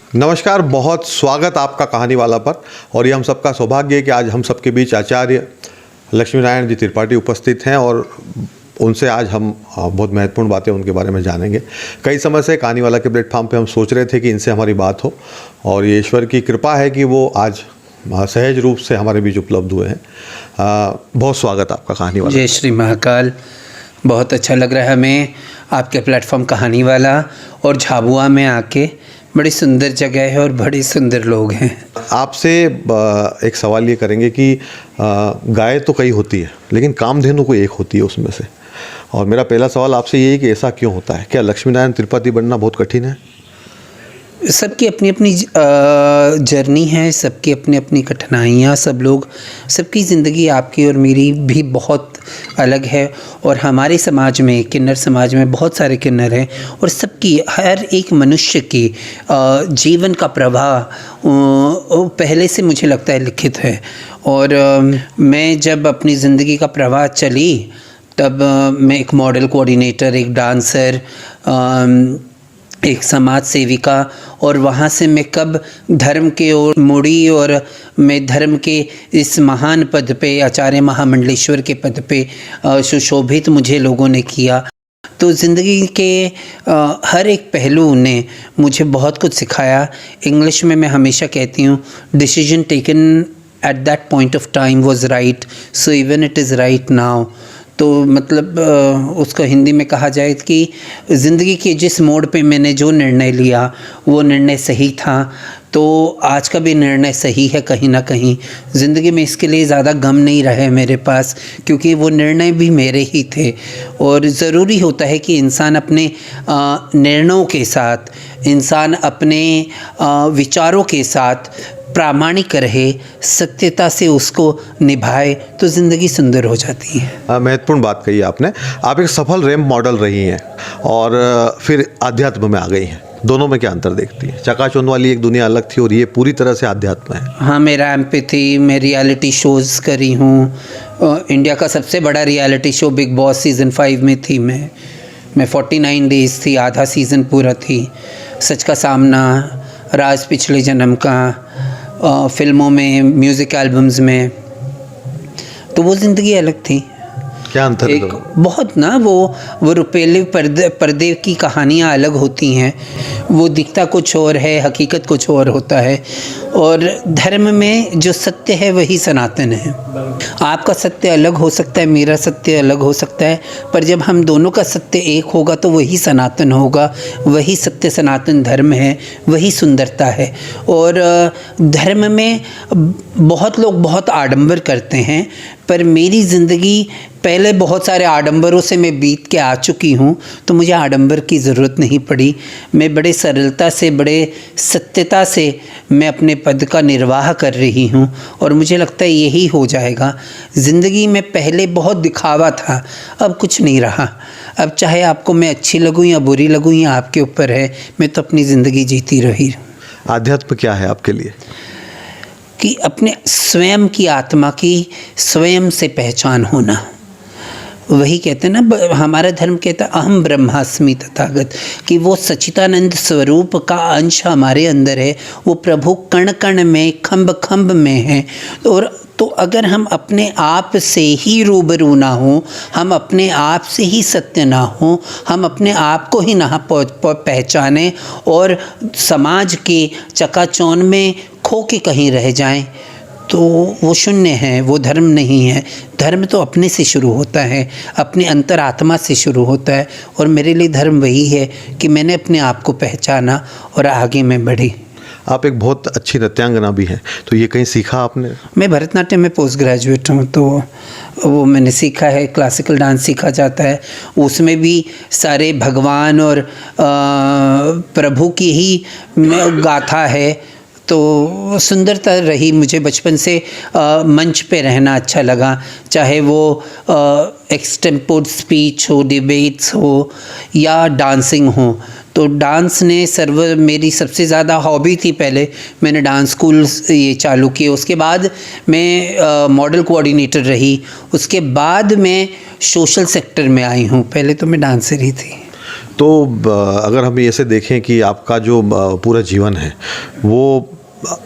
नमस्कार, बहुत स्वागत आपका कहानी वाला पर। और ये हम सबका सौभाग्य है कि आज हम सबके बीच आचार्य लक्ष्मी नारायण जी त्रिपाठी उपस्थित हैं और उनसे आज हम बहुत महत्वपूर्ण बातें उनके बारे में जानेंगे। कई समय से कहानी वाला के प्लेटफॉर्म पे हम सोच रहे थे कि इनसे हमारी बात हो और ये ईश्वर की कृपा है कि वो आज सहज रूप से हमारे बीच उपलब्ध हुए हैं। बहुत स्वागत आपका कहानी वाला। जय श्री महाकाल। बहुत अच्छा लग रहा है हमें आपके प्लेटफॉर्म कहानी वाला और झाबुआ में आके। बड़ी सुंदर जगह है और बड़े सुंदर लोग हैं। आपसे एक सवाल ये करेंगे कि गाय तो कई होती है लेकिन कामधेनु कोई एक होती है उसमें से। और मेरा पहला सवाल आपसे ये है कि ऐसा क्यों होता है? क्या लक्ष्मी नारायण त्रिपाठी बनना बहुत कठिन है? सबकी अपनी अपनी जर्नी है, सबकी अपनी अपनी कठिनाइयाँ। सबकी ज़िंदगी आपकी और मेरी भी बहुत अलग है। और हमारे समाज में, किन्नर समाज में बहुत सारे किन्नर हैं और सबकी, हर एक मनुष्य की जीवन का प्रवाह पहले से मुझे लगता है लिखित है। और मैं जब अपनी ज़िंदगी का प्रवाह चली तब मैं एक मॉडल कोऑर्डिनेटर, एक डांसर, एक समाज सेविका, और वहाँ से मैं कब धर्म के ओर मुड़ी और मैं धर्म के इस महान पद पे, आचार्य महामंडलेश्वर के पद पे सुशोभित मुझे लोगों ने किया। तो ज़िंदगी के हर एक पहलू ने मुझे बहुत कुछ सिखाया। इंग्लिश में मैं हमेशा कहती हूँ, decision taken at that point of time was right, so even it is right now. तो मतलब उसको हिंदी में कहा जाए कि ज़िंदगी के जिस मोड़ पे मैंने जो निर्णय लिया वो निर्णय सही था। तो आज का भी निर्णय सही है कहीं ना कहीं। ज़िंदगी में इसके लिए ज़्यादा गम नहीं रहे मेरे पास, क्योंकि वो निर्णय भी मेरे ही थे। और ज़रूरी होता है कि इंसान अपने निर्णयों के साथ, इंसान अपने विचारों के साथ प्रामाणिक रहे, सत्यता से उसको निभाए, तो ज़िंदगी सुंदर हो जाती है। महत्वपूर्ण बात कही आपने। आप एक सफल रैंप मॉडल रही हैं और फिर आध्यात्म में आ गई हैं। दोनों में क्या अंतर देखती है? चकाचौंध वाली एक दुनिया अलग थी और ये पूरी तरह से आध्यात्म है। हाँ, मैं रैंप पे थी, मैं रियलिटी शोज़ करी हूँ। इंडिया का सबसे बड़ा reality show big boss season 5 में थी मैं 49 डेज़ थी, आधा सीज़न पूरा थी। सच का सामना, राज पिछले जन्म का, फिल्मों में, म्यूज़िक एल्बम्स में। तो वो ज़िंदगी अलग थी। क्या अंतर एक बहुत ना, वो रुपेले पर्दे की कहानियाँ अलग होती हैं। वो दिखता कुछ और है, हकीकत कुछ और होता है। और धर्म में जो सत्य है वही सनातन है। आपका सत्य अलग हो सकता है, मेरा सत्य अलग हो सकता है, पर जब हम दोनों का सत्य एक होगा तो वही सनातन होगा। वही सत्य सनातन धर्म है, वही सुंदरता है। और धर्म में बहुत लोग बहुत आडंबर करते हैं, पर मेरी ज़िंदगी पहले बहुत सारे आडंबरों से मैं बीत के आ चुकी हूँ, तो मुझे आडंबर की ज़रूरत नहीं पड़ी। मैं बड़े सरलता से, बड़े सत्यता से मैं अपने पद का निर्वाह कर रही हूँ और मुझे लगता है यही हो जाएगा। ज़िंदगी में पहले बहुत दिखावा था, अब कुछ नहीं रहा। अब चाहे आपको मैं अच्छी लगूँ या बुरी लगूँ, या आपके ऊपर है, मैं तो अपनी ज़िंदगी जीती रही। आध्यात्म क्या है आपके लिए? कि अपने स्वयं की आत्मा की स्वयं से पहचान होना। वही कहते हैं ना, हमारा धर्म कहता है अहम ब्रह्मास्मि तथागत, कि वो सच्चिदानंद स्वरूप का अंश हमारे अंदर है। वो प्रभु कण कण में, खंब खंब में है। और तो अगर हम अपने आप से ही रूबरू ना हो, हम अपने आप से ही सत्य ना हो, हम अपने आप को ही ना पहचाने और समाज के चकाचौंध में खो के कहीं रह जाएं, तो वो शून्य है, वो धर्म नहीं है। धर्म तो अपने से शुरू होता है, अपने अंतरात्मा से शुरू होता है। और मेरे लिए धर्म वही है कि मैंने अपने आप को पहचाना और आगे मैं बढ़ी। आप एक बहुत अच्छी नृत्यांगना भी हैं, तो ये कहीं सीखा आपने? मैं भरतनाट्यम में पोस्ट ग्रेजुएट हूँ, तो वो मैंने सीखा है। क्लासिकल डांस सीखा जाता है, उसमें भी सारे भगवान और प्रभु की ही गाथा है। तो सुंदरता रही मुझे बचपन से। मंच पे रहना अच्छा लगा, चाहे वो एक्सटेम्पोर्ड स्पीच हो, डिबेट्स हो या डांसिंग हो। तो डांस ने मेरी सबसे ज़्यादा हॉबी थी। पहले मैंने डांस स्कूल ये चालू किए, उसके बाद मैं मॉडल कोऑर्डिनेटर रही, उसके बाद मैं सोशल सेक्टर में आई हूँ। पहले तो मैं डांसर ही थी। तो अगर हम ऐसे देखें कि आपका जो पूरा जीवन है वो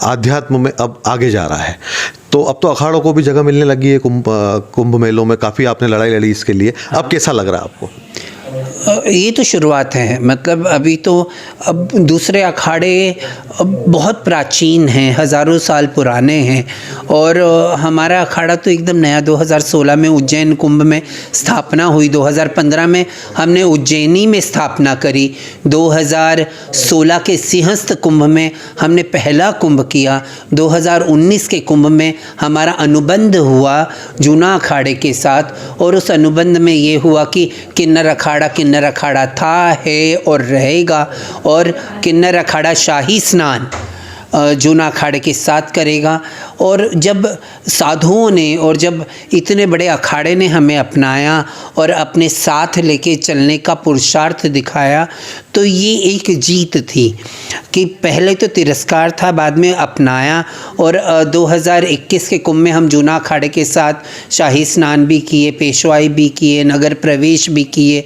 आध्यात्म में अब आगे जा रहा है, तो अब तो अखाड़ों को भी जगह मिलने लगी है, कुंभ मेलों में काफ़ी आपने लड़ाई लड़ी इसके लिए। अब कैसा लग रहा है आपको? ये तो शुरुआत है, मतलब अभी तो अब दूसरे अखाड़े बहुत प्राचीन हैं, हज़ारों साल पुराने हैं, और हमारा अखाड़ा तो एकदम नया 2016 में उज्जैन कुंभ में स्थापना हुई। 2015 में हमने उज्जैनी में स्थापना करी। 2016 के सिंहस्थ कुंभ में हमने पहला कुंभ किया। 2019 के कुंभ में हमारा अनुबंध हुआ जूना अखाड़े के साथ, और उस अनुबंध में ये हुआ कि किन्नर अखाड़ा था, है और रहेगा, और किन्नर अखाड़ा शाही स्नान जूना अखाड़े के साथ करेगा। और जब साधुओं ने और जब इतने बड़े अखाड़े ने हमें अपनाया और अपने साथ लेके चलने का पुरुषार्थ दिखाया, तो ये एक जीत थी कि पहले तो तिरस्कार था, बाद में अपनाया। और 2021 के कुंभ में हम जूना अखाड़े के साथ शाही स्नान भी किए, पेशवाई भी किए, नगर प्रवेश भी किए।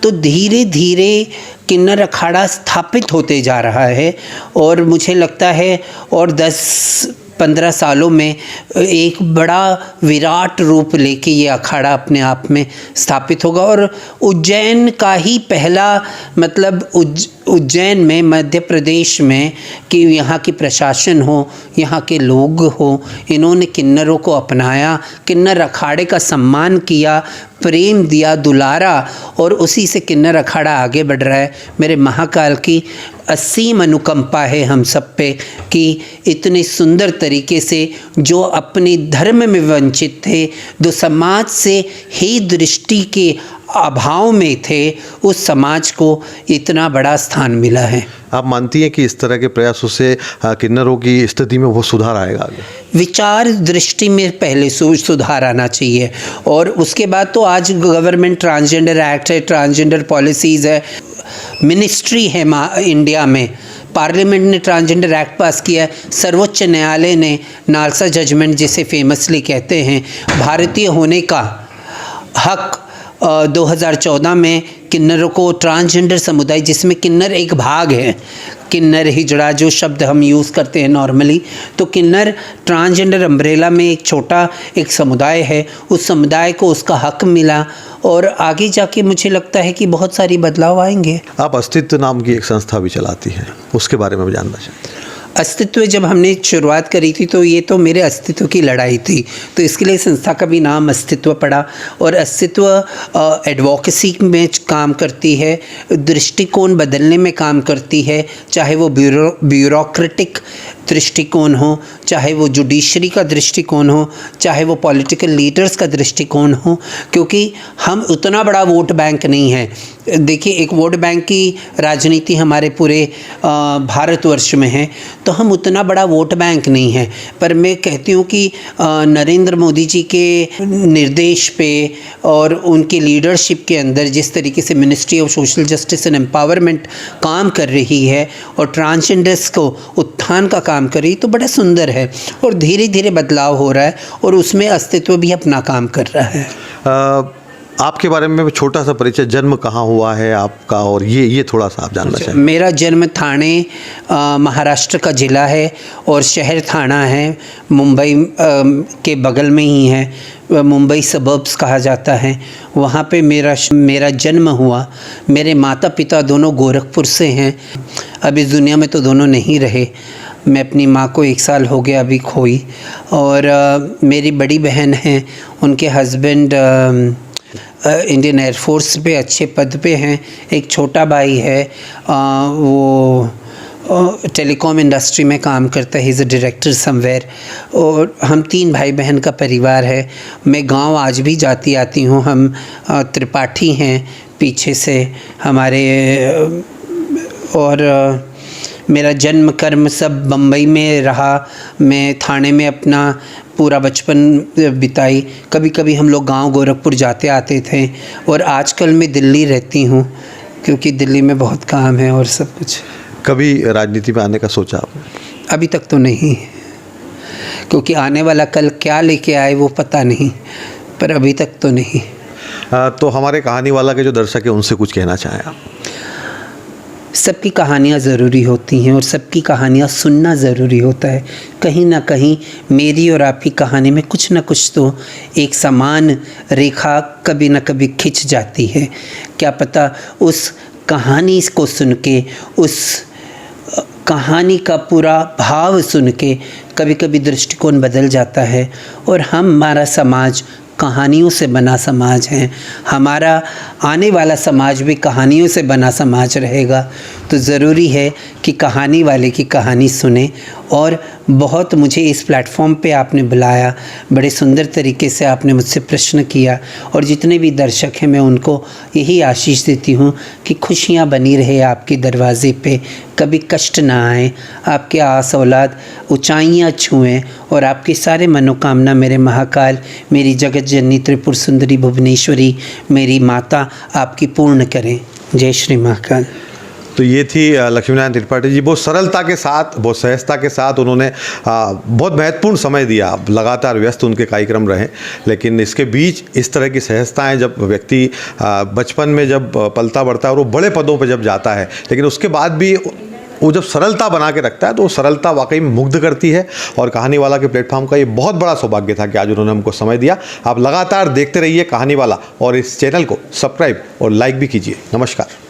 तो धीरे धीरे किन्नर अखाड़ा स्थापित होते जा रहा है, और मुझे लगता है और 10-15 सालों में एक बड़ा विराट रूप लेके ये अखाड़ा अपने आप में स्थापित होगा। और उज्जैन का ही पहला, मतलब उज्जैन में, मध्य प्रदेश में, कि यहाँ की प्रशासन हो, यहाँ के लोग हो, इन्होंने किन्नरों को अपनाया, किन्नर अखाड़े का सम्मान किया, प्रेम दिया, दुलारा, और उसी से किन्नर अखाड़ा आगे बढ़ रहा है। मेरे महाकाल की असीम अनुकंपा है हम सब पे कि इतने सुंदर तरीके से जो अपने धर्म में वंचित थे, जो समाज से ही दृष्टि के अभाव में थे, उस समाज को इतना बड़ा स्थान मिला है। आप मानती हैं कि इस तरह के प्रयासों से किन्नरों की स्थिति में वो सुधार आएगा आगे? विचार दृष्टि में पहले सुधार आना चाहिए, और उसके बाद तो आज गवर्नमेंट ट्रांसजेंडर एक्ट है, ट्रांसजेंडर पॉलिसीज़ है, मिनिस्ट्री है इंडिया में, पार्लियामेंट ने ट्रांसजेंडर एक्ट पास किया है, सर्वोच्च न्यायालय ने नालसा जजमेंट जिसे फेमसली कहते हैं, भारतीय होने का हक 2014 में किन्नरों को, ट्रांसजेंडर समुदाय जिसमें किन्नर एक भाग है, किन्नर हिजड़ा जो शब्द हम यूज़ करते हैं नॉर्मली, तो किन्नर ट्रांसजेंडर अम्ब्रेला में एक छोटा एक समुदाय है, उस समुदाय को उसका हक मिला, और आगे जाके मुझे लगता है कि बहुत सारी बदलाव आएंगे। आप अस्तित्व नाम की एक संस्था भी चलाती हैं, उसके बारे में भी जानना चाहते हैं। अस्तित्व जब हमने शुरुआत करी थी तो ये तो मेरे अस्तित्व की लड़ाई थी, तो इसके लिए संस्था का भी नाम अस्तित्व पड़ा। और अस्तित्व एडवोकेसी में काम करती है, दृष्टिकोण बदलने में काम करती है, चाहे वो ब्यूरोक्रेटिक दृष्टिकोण हो, चाहे वो जुडिशरी का दृष्टिकोण हो, चाहे वो पॉलिटिकल लीडर्स का दृष्टिकोण हो, क्योंकि हम उतना बड़ा वोट बैंक नहीं है। देखिए, एक वोट बैंक की राजनीति हमारे पूरे भारतवर्ष में है, तो हम उतना बड़ा वोट बैंक नहीं है। पर मैं कहती हूँ कि नरेंद्र मोदी जी के निर्देश पे और उनकी लीडरशिप के अंदर जिस तरीके से ministry of social justice and empowerment काम कर रही है और ट्रांसजेंडर्स को उत्थान का काम कर रही है, तो बड़ा सुंदर है और धीरे धीरे बदलाव हो रहा है, और उसमें अस्तित्व भी अपना काम कर रहा है। आपके बारे में छोटा सा परिचय, जन्म कहाँ हुआ है आपका, और ये थोड़ा सा आप जानना चाहें। मेरा जन्म ठाणे महाराष्ट्र का ज़िला है, और शहर थाना है, मुंबई के बगल में ही है, मुंबई सबर्ब्स कहा जाता है, वहाँ पे मेरा जन्म हुआ। मेरे माता पिता दोनों गोरखपुर से हैं, अब इस दुनिया में तो दोनों नहीं रहे। मैं अपनी माँ को 1 साल हो गया अभी खोई, और मेरी बड़ी बहन हैं, उनके हस्बैंड इंडियन एयरफोर्स पे अच्छे पद पे हैं। एक छोटा भाई है, वो टेलीकॉम इंडस्ट्री में काम करता है, he is a director somewhere. और हम 3 भाई बहन का परिवार है। मैं गांव आज भी जाती आती हूँ। हम त्रिपाठी हैं पीछे से हमारे, और मेरा जन्म कर्म सब बम्बई में रहा। मैं थाने में अपना पूरा बचपन बिताई। कभी कभी हम लोग गांव गोरखपुर जाते आते थे, और आजकल मैं दिल्ली रहती हूँ क्योंकि दिल्ली में बहुत काम है और सब कुछ। कभी राजनीति में आने का सोचा आपने? अभी तक तो नहीं, क्योंकि आने वाला कल क्या लेके आए वो पता नहीं, पर अभी तक तो नहीं। तो हमारे कहानी वाला के जो दर्शक हैं उनसे कुछ कहना चाहें आप? सबकी कहानियाँ ज़रूरी होती हैं और सबकी कहानियाँ सुनना ज़रूरी होता है। कहीं ना कहीं मेरी और आपकी कहानी में कुछ ना कुछ तो एक समान रेखा कभी ना कभी खिंच जाती है। क्या पता उस कहानी को सुन के, उस कहानी का पूरा भाव सुन के कभी कभी दृष्टिकोण बदल जाता है और हमारा समाज कहानियों से बना समाज है। हमारा आने वाला समाज भी कहानियों से बना समाज रहेगा। तो ज़रूरी है कि कहानी वाले की कहानी सुने। और बहुत मुझे इस प्लेटफॉर्म पे आपने बुलाया, बड़े सुंदर तरीके से आपने मुझसे प्रश्न किया और जितने भी दर्शक हैं मैं उनको यही आशीष देती हूँ कि खुशियाँ बनी रहे आपके दरवाज़े पे, कभी कष्ट ना आए, आपके आस औलाद ऊंचाइयाँ छुएं और आपकी सारे मनोकामना मेरे महाकाल, मेरी जगत जननी त्रिपुर सुंदरी भुवनेश्वरी, मेरी माता आपकी पूर्ण करें। जय श्री महाकाल। तो ये थी लक्ष्मीनारायण त्रिपाठी जी। बहुत सरलता के साथ, बहुत सहजता के साथ उन्होंने बहुत महत्वपूर्ण समय दिया। लगातार व्यस्त उनके कार्यक्रम रहे, लेकिन इसके बीच इस तरह की सहजताएं, जब व्यक्ति बचपन में जब पलता बढ़ता है और वो बड़े पदों पर जब जाता है, लेकिन उसके बाद भी वो जब सरलता बना के रखता है तो वो सरलता वाकई में मुग्ध करती है। और कहानी वाला के प्लेटफॉर्म का ये बहुत बड़ा सौभाग्य था कि आज उन्होंने हमको समय दिया। आप लगातार देखते रहिए कहानी वाला और इस चैनल को सब्सक्राइब और लाइक भी कीजिए। नमस्कार।